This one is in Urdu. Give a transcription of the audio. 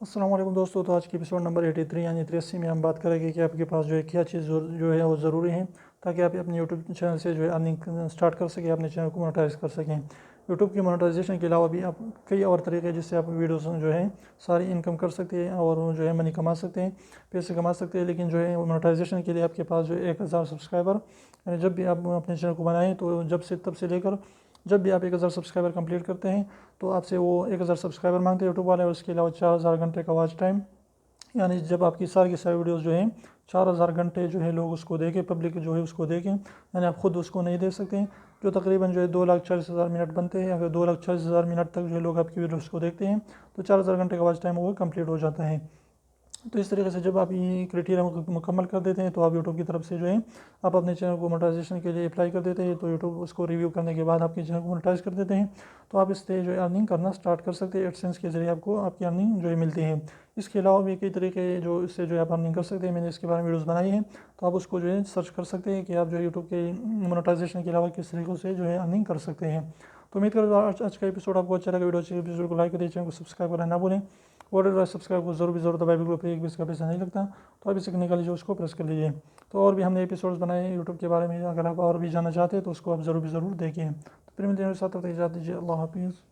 السلام علیکم دوستو، تو آج کی ایپیسوڈ نمبر 83 یعنی 83 میں ہم بات کریں گے کہ آپ کے پاس جو ہے کیا چیز جو ہے وہ ضروری ہے تاکہ آپ اپنے یوٹیوب چینل سے جو ہے ارننگ سٹارٹ کر سکیں، اپنے چینل کو مونیٹائز کر سکیں۔ یوٹیوب کی مونیٹائزیشن کے علاوہ بھی آپ کئی اور طریقے جس سے آپ ویڈیوز جو ہے ساری انکم کر سکتے ہیں اور جو ہے منی کما سکتے ہیں، پیسے کما سکتے ہیں۔ لیکن جو ہے مونیٹائزیشن کے لیے آپ کے پاس جو ہے 1000 سبسکرائبر، یعنی جب بھی آپ اپنے چینل کو بنائیں تو تب سے لے کر جب بھی آپ 1000 سبسکرائبر کمپلیٹ کرتے ہیں تو آپ سے وہ 1000 سبسکرائبر مانگتے ہیں یوٹیوب والے، اور اس کے علاوہ 4000 گھنٹے کا واچ ٹائم، یعنی جب آپ کی ساری ویڈیوز جو ہیں 4000 گھنٹے جو ہے لوگ اس کو دیکھیں، پبلک جو ہے اس کو دیکھیں، یعنی آپ خود اس کو نہیں دیکھ سکتے ہیں، جو تقریباً جو ہے 2,40,000 منٹ بنتے ہیں۔ اگر 2,40,000 منٹ تک جو ہے لوگ آپ کی ویڈیوز کو دیکھتے ہیں تو 4000 گھنٹے کا واچ ٹائم وہ کمپلیٹ ہو جاتا ہے۔ تو اس طریقے سے جب آپ یہ کرائٹیریا مکمل کر دیتے ہیں تو آپ یوٹیوب کی طرف سے جو ہے آپ اپنے چینل کو مونیٹائزیشن کے لیے اپلائی کر دیتے ہیں، تو یوٹیوب اس کو ریویو کرنے کے بعد آپ کے چینل کو مونیٹائز کر دیتے ہیں، تو آپ اس سے جو ہے ارننگ کرنا سٹارٹ کر سکتے ہیں۔ ایڈسنس کے ذریعے آپ کو آپ کی ارننگ جو ہے ملتی ہے۔ اس کے علاوہ بھی کئی طریقے جو اس سے جو ہے آپ ارننگ کر سکتے ہیں، میں نے اس کے بارے میں ویڈیوز بنائی ہیں، تو آپ اس کو جو ہے سرچ کر سکتے ہیں کہ آپ جو ہے یوٹیوب کے مونیٹائزیشن کے علاوہ کس طریقوں سے جو ہے ارننگ کر سکتے ہیں۔ تو امید کرتا ہوں آج کا ایپیسوڈ آپ کو اچھا لگا۔ ویڈیو کو لائک کر چینل کو سبسکرائب کرنا نہ بھولیں، اور سبسکرائب کو ضرور دبائے، بالکل فری، ایک بھی اس کا پیسہ نہیں لگتا، تو آپ اسے نکال لیجیے، اس کو پریس کر لیجیے۔ تو اور بھی ہم نے ایپیسوڈز بنائے ہیں یوٹیوب کے بارے میں، اگر آپ اور بھی جاننا چاہتے ہیں تو اس کو آپ ضرور دیکھیں۔ تو پھر ملتے ہیں ساتھ، اجازت دیجیے، اللہ حافظ۔